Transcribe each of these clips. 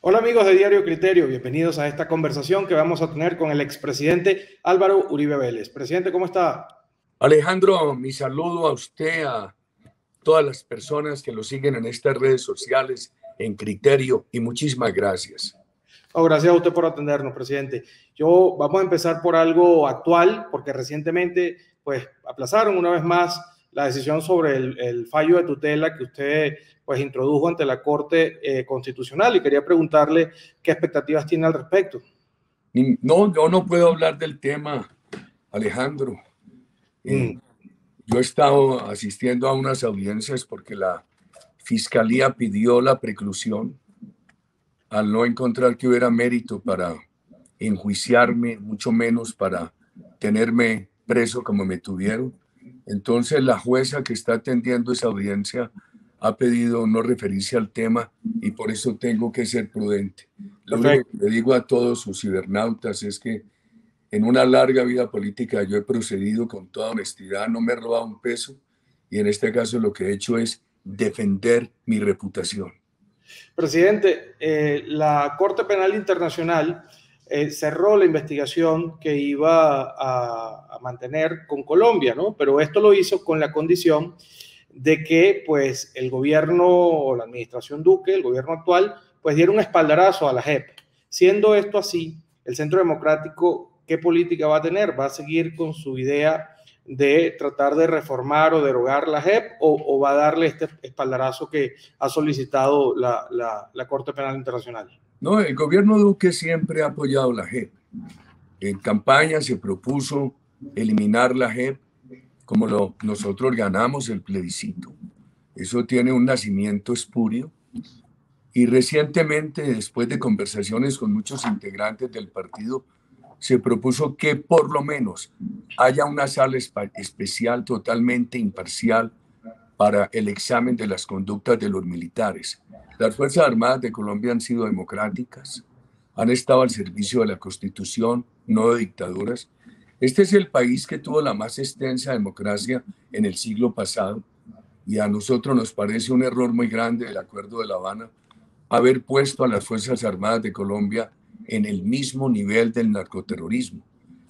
Hola amigos de Diario Criterio, bienvenidos a esta conversación que vamos a tener con el expresidente Álvaro Uribe Vélez. Presidente, ¿cómo está? Alejandro, mi saludo a usted, a todas las personas que lo siguen en estas redes sociales, en Criterio, y muchísimas gracias. Oh, gracias a usted por atendernos, presidente. Vamos a empezar por algo actual, porque recientemente pues aplazaron una vez más la decisión sobre el fallo de tutela que usted pues introdujo ante la Corte Constitucional, y quería preguntarle qué expectativas tiene al respecto. No, yo no puedo hablar del tema, Alejandro. Mm. Yo he estado asistiendo a unas audiencias porque la Fiscalía pidió la preclusión al no encontrar que hubiera mérito para enjuiciarme, mucho menos para tenerme preso como me tuvieron. Entonces la jueza que está atendiendo esa audiencia ha pedido no referirse al tema y por eso tengo que ser prudente. Lo único Perfecto. que le digo a todos sus cibernautas es que en una larga vida política yo he procedido con toda honestidad, no me he robado un peso y en este caso lo que he hecho es defender mi reputación. Presidente, la Corte Penal Internacional cerró la investigación que iba a mantener con Colombia, ¿no? Pero esto lo hizo con la condición de que, pues, el gobierno o la administración Duque, el gobierno actual, pues diera un espaldarazo a la JEP. Siendo esto así, el Centro Democrático, ¿qué política va a tener? ¿Va a seguir con su idea de tratar de reformar o derogar la JEP o va a darle este espaldarazo que ha solicitado la Corte Penal Internacional? No, el gobierno Duque siempre ha apoyado la JEP. En campaña se propuso eliminar la JEP como nosotros ganamos el plebiscito. Eso tiene un nacimiento espurio. Y recientemente, después de conversaciones con muchos integrantes del partido, se propuso que por lo menos haya una sala especial totalmente imparcial para el examen de las conductas de los militares. Las Fuerzas Armadas de Colombia han sido democráticas, han estado al servicio de la Constitución, no de dictaduras. Este es el país que tuvo la más extensa democracia en el siglo pasado y a nosotros nos parece un error muy grande del Acuerdo de La Habana haber puesto a las Fuerzas Armadas de Colombia en el mismo nivel del narcoterrorismo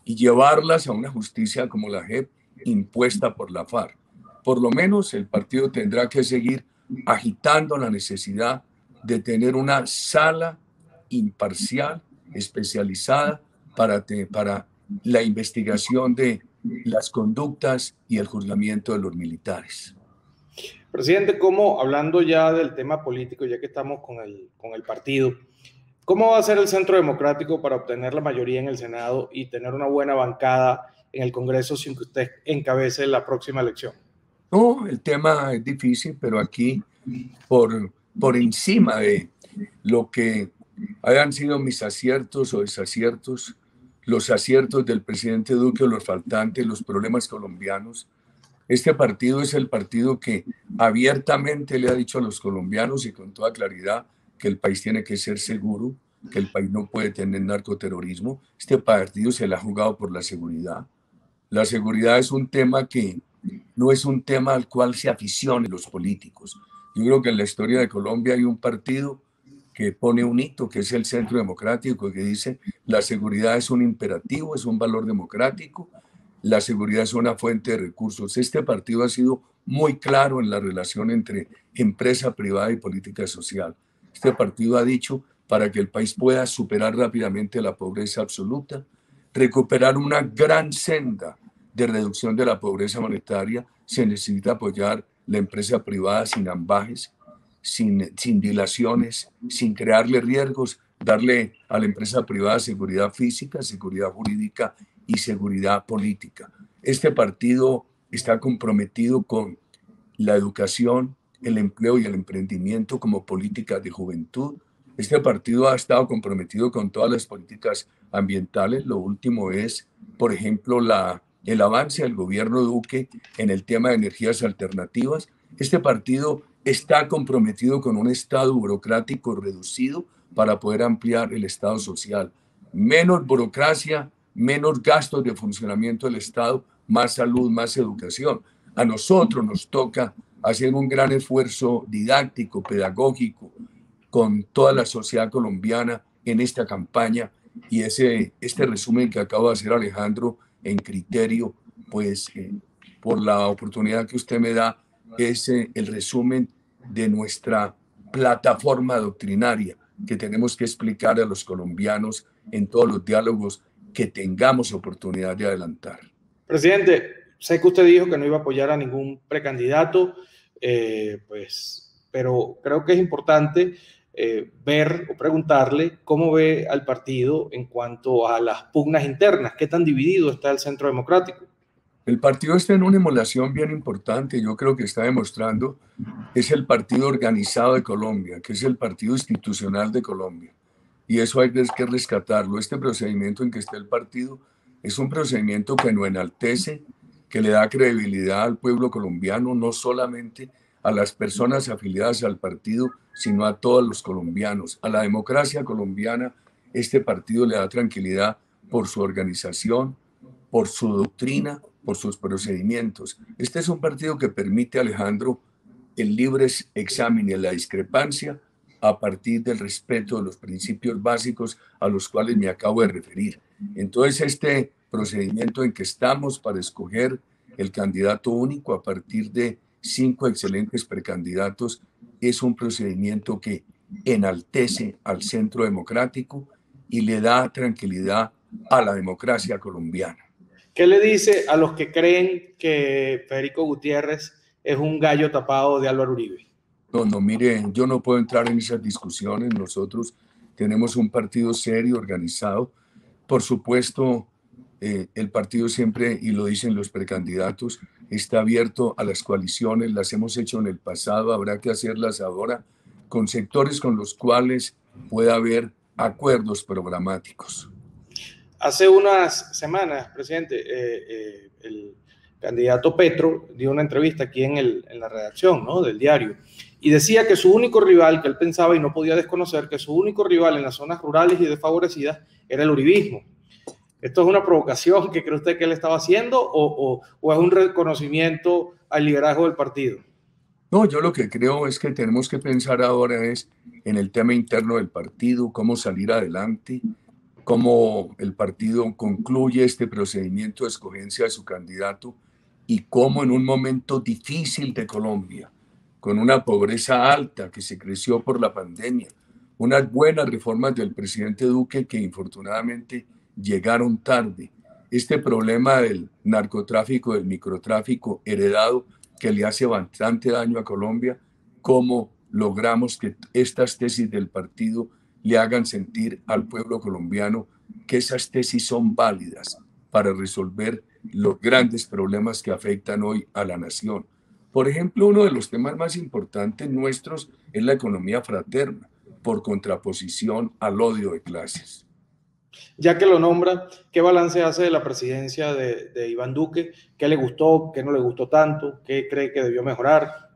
y llevarlas a una justicia como la JEP impuesta por la FARC. Por lo menos el partido tendrá que seguir agitando la necesidad de tener una sala imparcial, especializada para la investigación de las conductas y el juzgamiento de los militares. Presidente, ¿cómo, hablando ya del tema político, ya que estamos con el partido, cómo va a ser el Centro Democrático para obtener la mayoría en el Senado y tener una buena bancada en el Congreso sin que usted encabece la próxima elección? No, el tema es difícil, pero aquí, por encima de lo que hayan sido mis aciertos o desaciertos, los aciertos del presidente Duque o los faltantes, los problemas colombianos, este partido es el partido que abiertamente le ha dicho a los colombianos y con toda claridad que el país tiene que ser seguro, que el país no puede tener narcoterrorismo. Este partido se le ha jugado por la seguridad. La seguridad es un tema que no es un tema al cual se aficionen los políticos. Yo creo que en la historia de Colombia hay un partido que pone un hito, que es el Centro Democrático, que dice la seguridad es un imperativo, es un valor democrático, la seguridad es una fuente de recursos. Este partido ha sido muy claro en la relación entre empresa privada y política social. Este partido ha dicho, para que el país pueda superar rápidamente la pobreza absoluta, recuperar una gran senda de reducción de la pobreza monetaria, se necesita apoyar la empresa privada sin ambajes, sin dilaciones, sin crearle riesgos, darle a la empresa privada seguridad física, seguridad jurídica y seguridad política. Este partido está comprometido con la educación, el empleo y el emprendimiento como políticas de juventud. Este partido ha estado comprometido con todas las políticas ambientales. Lo último es, por ejemplo, el avance del gobierno Duque en el tema de energías alternativas. Este partido está comprometido con un Estado burocrático reducido para poder ampliar el Estado social. Menos burocracia, menos gastos de funcionamiento del Estado, más salud, más educación. A nosotros nos toca hacer un gran esfuerzo didáctico, pedagógico, con toda la sociedad colombiana en esta campaña. Y este resumen que acabo de hacer, Alejandro, en criterio, pues por la oportunidad que usted me da, es el resumen de nuestra plataforma doctrinaria que tenemos que explicar a los colombianos en todos los diálogos que tengamos oportunidad de adelantar. Presidente, sé que usted dijo que no iba a apoyar a ningún precandidato, pero creo que es importante ver o preguntarle cómo ve al partido en cuanto a las pugnas internas, qué tan dividido está el Centro Democrático. El partido está en una emulación bien importante. Yo creo que está demostrando que es el partido organizado de Colombia, que es el partido institucional de Colombia. Y eso hay que rescatarlo. Este procedimiento en que está el partido es un procedimiento que no enaltece, que le da credibilidad al pueblo colombiano, no solamente a las personas afiliadas al partido, sino a todos los colombianos. A la democracia colombiana, este partido le da tranquilidad por su organización, por su doctrina, por sus procedimientos. Este es un partido que permite, Alejandro, el libre examen y la discrepancia a partir del respeto de los principios básicos a los cuales me acabo de referir. Entonces, este procedimiento en que estamos para escoger el candidato único a partir de 5 excelentes precandidatos es un procedimiento que enaltece al Centro Democrático y le da tranquilidad a la democracia colombiana. ¿Qué le dice a los que creen que Federico Gutiérrez es un gallo tapado de Álvaro Uribe? No, mire, yo no puedo entrar en esas discusiones. Nosotros tenemos un partido serio, organizado. Por supuesto, el partido siempre, y lo dicen los precandidatos, está abierto a las coaliciones. Las hemos hecho en el pasado, habrá que hacerlas ahora con sectores con los cuales pueda haber acuerdos programáticos. Hace unas semanas, presidente, el candidato Petro dio una entrevista aquí en la redacción, ¿no?, del diario, y decía que su único rival, que él pensaba y no podía desconocer, que su único rival en las zonas rurales y desfavorecidas era el uribismo. ¿Esto es una provocación que cree usted que él estaba haciendo o es un reconocimiento al liderazgo del partido? No, yo lo que creo es que tenemos que pensar ahora es en el tema interno del partido, cómo salir adelante, cómo el partido concluye este procedimiento de escogencia de su candidato y cómo en un momento difícil de Colombia, con una pobreza alta que se creció por la pandemia, unas buenas reformas del presidente Duque que infortunadamente llegaron tarde, este problema del narcotráfico, del microtráfico heredado que le hace bastante daño a Colombia, cómo logramos que estas tesis del partido le hagan sentir al pueblo colombiano que esas tesis son válidas para resolver los grandes problemas que afectan hoy a la nación. Por ejemplo, uno de los temas más importantes nuestros es la economía fraterna, por contraposición al odio de clases. Ya que lo nombra, ¿qué balance hace de la presidencia de Iván Duque? ¿Qué le gustó? ¿Qué no le gustó tanto? ¿Qué cree que debió mejorar?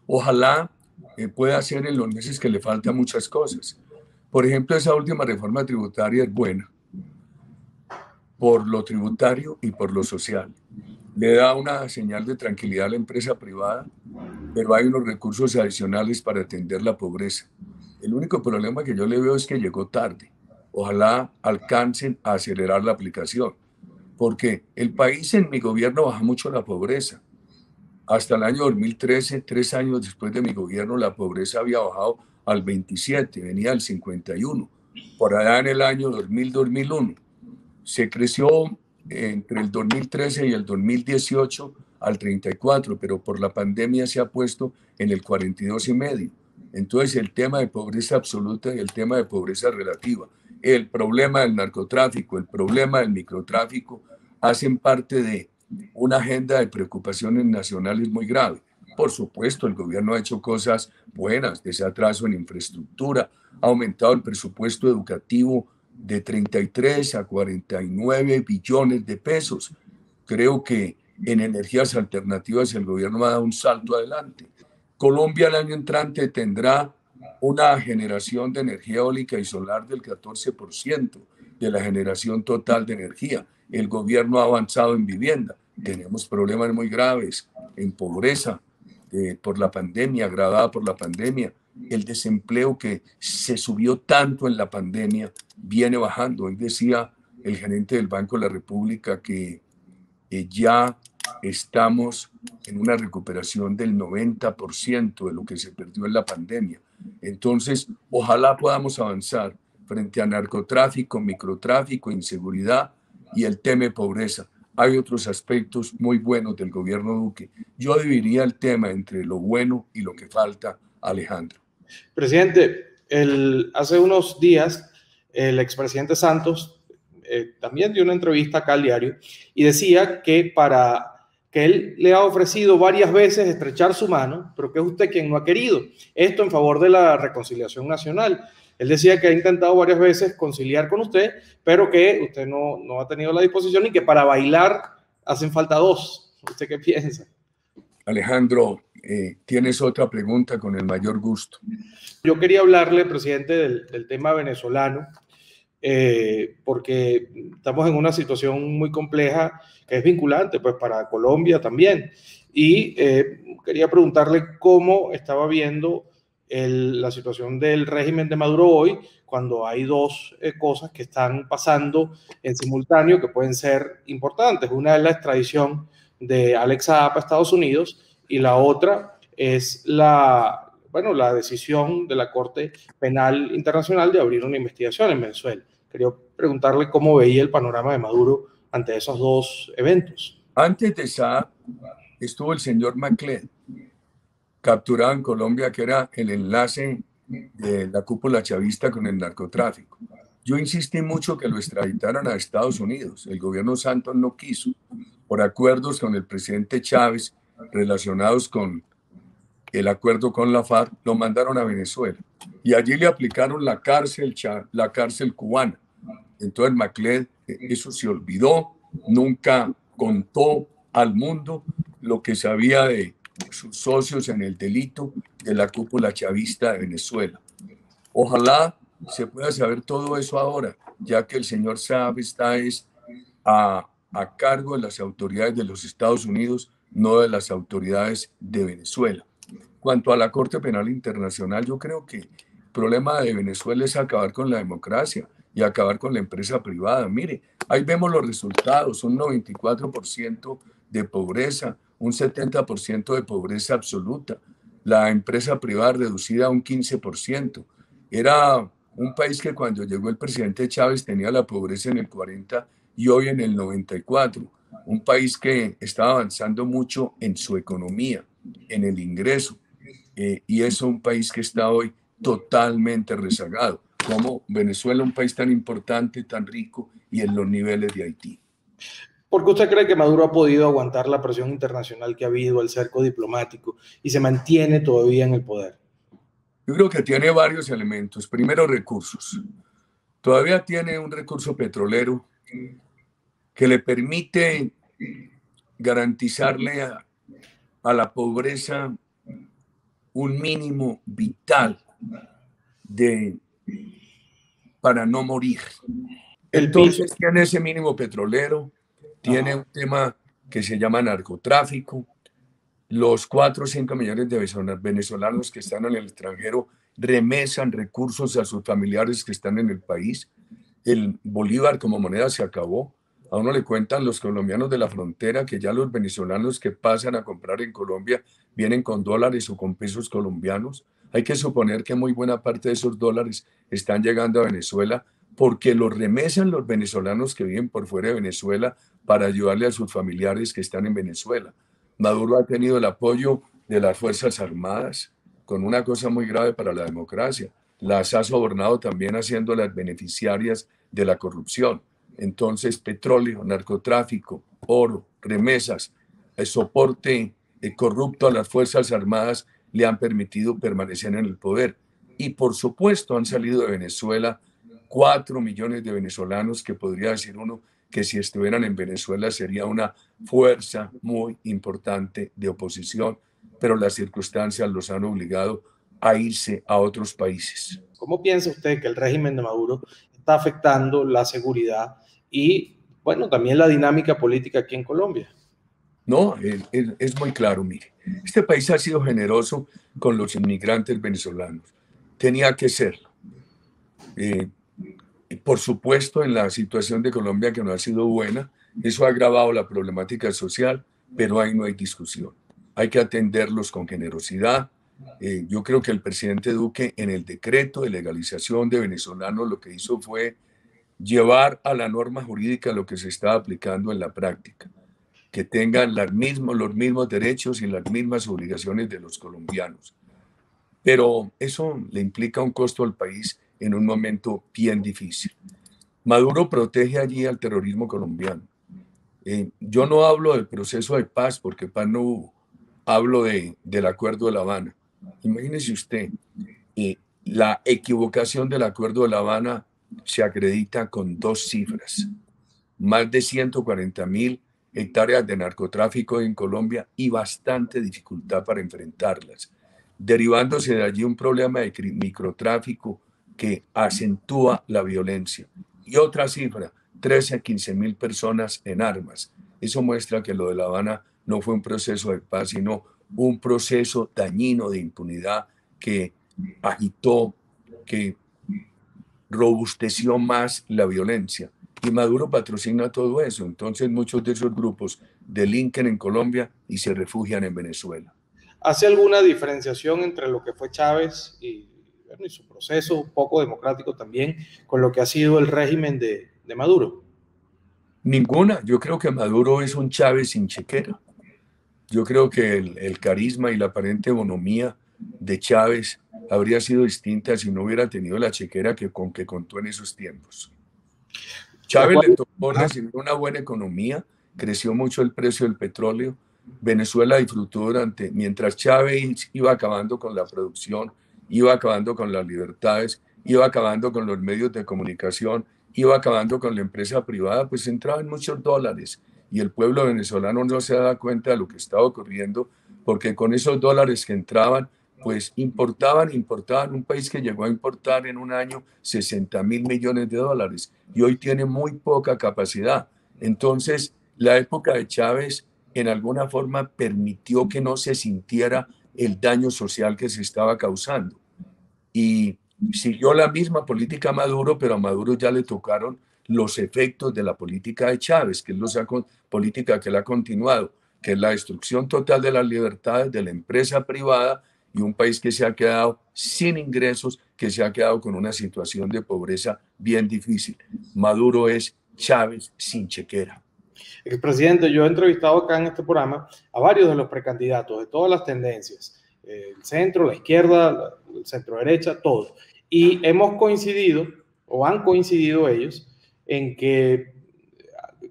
Ojalá pueda hacer en los meses que le faltan muchas cosas. Por ejemplo, esa última reforma tributaria es buena por lo tributario y por lo social. Le da una señal de tranquilidad a la empresa privada, pero hay unos recursos adicionales para atender la pobreza. El único problema que yo le veo es que llegó tarde. Ojalá alcancen a acelerar la aplicación, porque el país en mi gobierno baja mucho la pobreza. Hasta el año 2013, 3 años después de mi gobierno, la pobreza había bajado al 27, venía al 51. Por allá en el año 2000-2001 se creció entre el 2013 y el 2018 al 34, pero por la pandemia se ha puesto en el 42,5. Entonces el tema de pobreza absoluta y el tema de pobreza relativa, el problema del narcotráfico, el problema del microtráfico, hacen parte de una agenda de preocupaciones nacionales muy grave. Por supuesto, el gobierno ha hecho cosas buenas, desatraso en infraestructura, ha aumentado el presupuesto educativo de 33 a 49 billones de pesos. Creo que en energías alternativas el gobierno ha dado un salto adelante. Colombia el año entrante tendrá una generación de energía eólica y solar del 14% de la generación total de energía. El gobierno ha avanzado en vivienda. Tenemos problemas muy graves en pobreza por la pandemia, agravada por la pandemia. el desempleo que se subió tanto en la pandemia viene bajando. Hoy decía el gerente del Banco de la República que ya estamos en una recuperación del 90% de lo que se perdió en la pandemia. Entonces, ojalá podamos avanzar frente a narcotráfico, microtráfico, inseguridad y el tema de pobreza. Hay otros aspectos muy buenos del gobierno Duque. Yo dividiría el tema entre lo bueno y lo que falta, Alejandro. Presidente, hace unos días el expresidente Santos también dio una entrevista acá al diario y decía que él le ha ofrecido varias veces estrechar su mano, pero que es usted quien no ha querido. Esto en favor de la reconciliación nacional. Él decía que ha intentado varias veces conciliar con usted, pero que usted no ha tenido la disposición y que para bailar hacen falta dos. ¿Usted qué piensa? Alejandro, tienes otra pregunta con el mayor gusto. Yo quería hablarle, presidente, del tema venezolano, porque estamos en una situación muy compleja que es vinculante pues, para Colombia también. Y quería preguntarle cómo estaba viendo la situación del régimen de Maduro hoy, cuando hay dos cosas que están pasando en simultáneo que pueden ser importantes. Una es la extradición de Alex Saab a Estados Unidos y la otra es la decisión de la Corte Penal Internacional de abrir una investigación en Venezuela. Quería preguntarle cómo veía el panorama de Maduro ante esos dos eventos. Antes de Saab estuvo el señor Macled, capturado en Colombia, que era el enlace de la cúpula chavista con el narcotráfico. Yo insistí mucho que lo extraditaran a Estados Unidos. El gobierno Santos no quiso, por acuerdos con el presidente Chávez relacionados con el acuerdo con la FARC, lo mandaron a Venezuela. Y allí le aplicaron la cárcel cubana. Entonces Macled, eso se olvidó, nunca contó al mundo lo que sabía de sus socios en el delito de la cúpula chavista de Venezuela. Ojalá se pueda saber todo eso ahora, ya que el señor Saab está a cargo de las autoridades de los Estados Unidos, no de las autoridades de Venezuela. Cuanto a la Corte Penal Internacional, yo creo que el problema de Venezuela es acabar con la democracia y acabar con la empresa privada. Mire, ahí vemos los resultados, un 94% de pobreza, un 70% de pobreza absoluta, la empresa privada reducida a un 15%. Era un país que cuando llegó el presidente Chávez tenía la pobreza en el 40 y hoy en el 94. Un país que estaba avanzando mucho en su economía, en el ingreso, y es un país que está hoy totalmente rezagado, como Venezuela, un país tan importante, tan rico y en los niveles de Haití. ¿Por qué usted cree que Maduro ha podido aguantar la presión internacional que ha habido, el cerco diplomático, y se mantiene todavía en el poder? Yo creo que tiene varios elementos. Primero, recursos. Todavía tiene un recurso petrolero que le permite garantizarle a la pobreza un mínimo vital para no morir. Entonces tiene ese mínimo petrolero, tiene un tema que se llama narcotráfico. Los 4 o 5 millones de venezolanos que están en el extranjero remesan recursos a sus familiares que están en el país. El bolívar como moneda se acabó. A uno le cuentan los colombianos de la frontera que ya los venezolanos que pasan a comprar en Colombia vienen con dólares o con pesos colombianos. Hay que suponer que muy buena parte de esos dólares están llegando a Venezuela porque los remesan los venezolanos que viven por fuera de Venezuela para ayudarle a sus familiares que están en Venezuela. Maduro ha tenido el apoyo de las Fuerzas Armadas con una cosa muy grave para la democracia. Las ha sobornado también haciéndolas beneficiarias de la corrupción. Entonces, petróleo, narcotráfico, oro, remesas, el soporte corrupto a las Fuerzas Armadas le han permitido permanecer en el poder. Y por supuesto han salido de Venezuela 4 millones de venezolanos que podría decir uno que si estuvieran en Venezuela sería una fuerza muy importante de oposición, pero las circunstancias los han obligado a irse a otros países. ¿Cómo piensa usted que el régimen de Maduro está afectando la seguridad y, bueno, también la dinámica política aquí en Colombia? No, es muy claro, mire. Este país ha sido generoso con los inmigrantes venezolanos. Tenía que serlo. Eh, y por supuesto, en la situación de Colombia que no ha sido buena, eso ha agravado la problemática social, pero ahí no hay discusión. Hay que atenderlos con generosidad. Yo creo que el presidente Duque en el decreto de legalización de venezolanos lo que hizo fue llevar a la norma jurídica lo que se está aplicando en la práctica, que tengan los mismos derechos y las mismas obligaciones de los colombianos. Pero eso le implica un costo al país en un momento bien difícil. Maduro protege allí al terrorismo colombiano. Yo no hablo del proceso de paz porque paz no hubo. Hablo del acuerdo de La Habana. Imagínese usted, eh, la equivocación del acuerdo de La Habana se acredita con dos cifras: más de 140.000 hectáreas de narcotráfico en Colombia y bastante dificultad para enfrentarlas, derivándose de allí un problema de microtráfico que acentúa la violencia. Y otra cifra, 13 a 15.000 personas en armas. Eso muestra que lo de La Habana no fue un proceso de paz, sino un proceso dañino de impunidad que agitó, que robusteció más la violencia. Y Maduro patrocina todo eso. Entonces muchos de esos grupos delinquen en Colombia y se refugian en Venezuela. ¿Hace alguna diferenciación entre lo que fue Chávez bueno, y su proceso poco democrático también con lo que ha sido el régimen de Maduro? Ninguna. Yo creo que Maduro es un Chávez sin chequera. Yo creo que el carisma y la aparente bonomía de Chávez habría sido distinta si no hubiera tenido la chequera con que contó en esos tiempos. ¿De Chávez le acuerdo? tocó Ajá. recibir una buena economía, creció mucho el precio del petróleo, Venezuela disfrutó mientras Chávez iba acabando con la producción, iba acabando con las libertades, iba acabando con los medios de comunicación, iba acabando con la empresa privada, pues entraban muchos dólares y el pueblo venezolano no se daba cuenta de lo que estaba ocurriendo, porque con esos dólares que entraban, pues importaban, un país que llegó a importar en un año 60.000 millones de dólares y hoy tiene muy poca capacidad. Entonces, la época de Chávez en alguna forma permitió que no se sintiera el daño social que se estaba causando. Y siguió la misma política Maduro, pero a Maduro ya le tocaron los efectos de la política de Chávez, que es la política que él ha continuado, que es la destrucción total de las libertades de la empresa privada y un país que se ha quedado sin ingresos, que se ha quedado con una situación de pobreza bien difícil. Maduro es Chávez sin chequera. Expresidente, yo he entrevistado acá en este programa a varios de los precandidatos de todas las tendencias, el centro, la izquierda, el centro derecha, todos. Y hemos coincidido, o han coincidido ellos, en que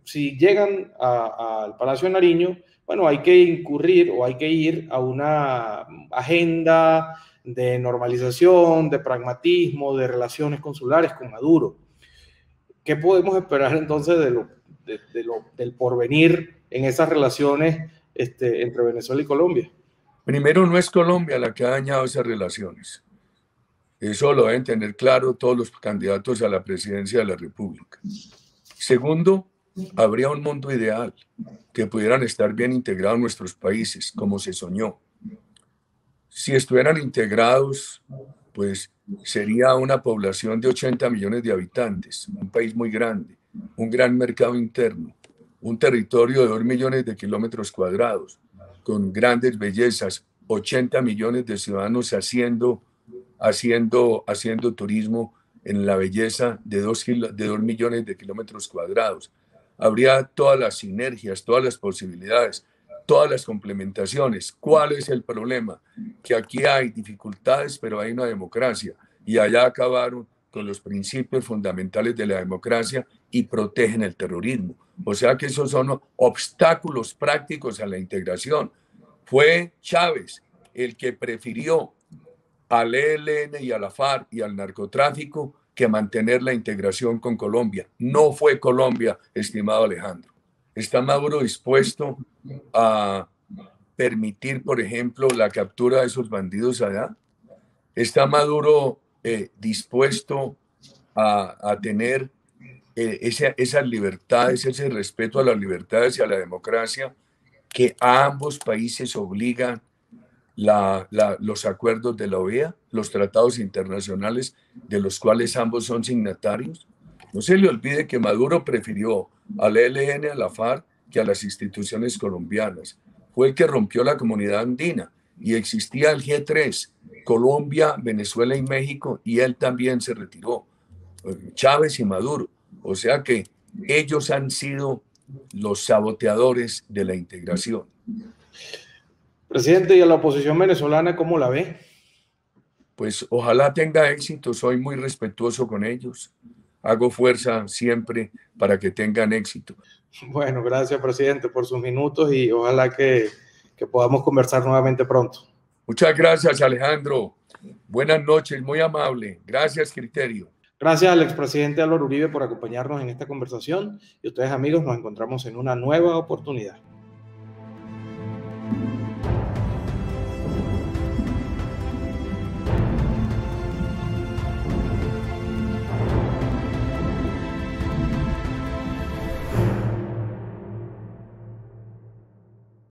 si llegan al Palacio de Nariño, bueno, hay que incurrir o hay que ir a una agenda de normalización, de pragmatismo, de relaciones consulares con Maduro. ¿Qué podemos esperar entonces del porvenir en esas relaciones entre Venezuela y Colombia? Primero, no es Colombia la que ha dañado esas relaciones. Eso lo deben tener claro todos los candidatos a la presidencia de la República. Segundo, habría un mundo ideal, que pudieran estar bien integrados nuestros países, como se soñó. Si estuvieran integrados, pues sería una población de 80 millones de habitantes, un país muy grande, un gran mercado interno, un territorio de 2 millones de kilómetros cuadrados, con grandes bellezas, 80 millones de ciudadanos haciendo turismo en la belleza de 2 millones de kilómetros cuadrados. Habría todas las sinergias, todas las posibilidades, todas las complementaciones. ¿Cuál es el problema? Que aquí hay dificultades, pero hay una democracia y allá acabaron con los principios fundamentales de la democracia y protegen el terrorismo. O sea que esos son obstáculos prácticos a la integración. Fue Chávez el que prefirió al ELN y a la FARC y al narcotráfico que mantener la integración con Colombia. No fue Colombia, estimado Alejandro. ¿Está Maduro dispuesto a permitir, por ejemplo, la captura de esos bandidos allá? ¿Está Maduro dispuesto a tener esas libertades, ese respeto a las libertades y a la democracia que a ambos países obligan los acuerdos de la OEA, los tratados internacionales de los cuales ambos son signatarios. No se le olvide que Maduro prefirió al ELN, a la FARC, que a las instituciones colombianas. Fue el que rompió la comunidad andina y existía el G3, Colombia, Venezuela y México, y él también se retiró. Chávez y Maduro. O sea que ellos han sido los saboteadores de la integración. Presidente, ¿y a la oposición venezolana cómo la ve? Pues ojalá tenga éxito, soy muy respetuoso con ellos. Hago fuerza siempre para que tengan éxito. Bueno, gracias, presidente, por sus minutos y ojalá que podamos conversar nuevamente pronto. Muchas gracias, Alejandro. Buenas noches, muy amable. Gracias, Criterio. Gracias al expresidente Álvaro Uribe por acompañarnos en esta conversación y ustedes, amigos, nos encontramos en una nueva oportunidad.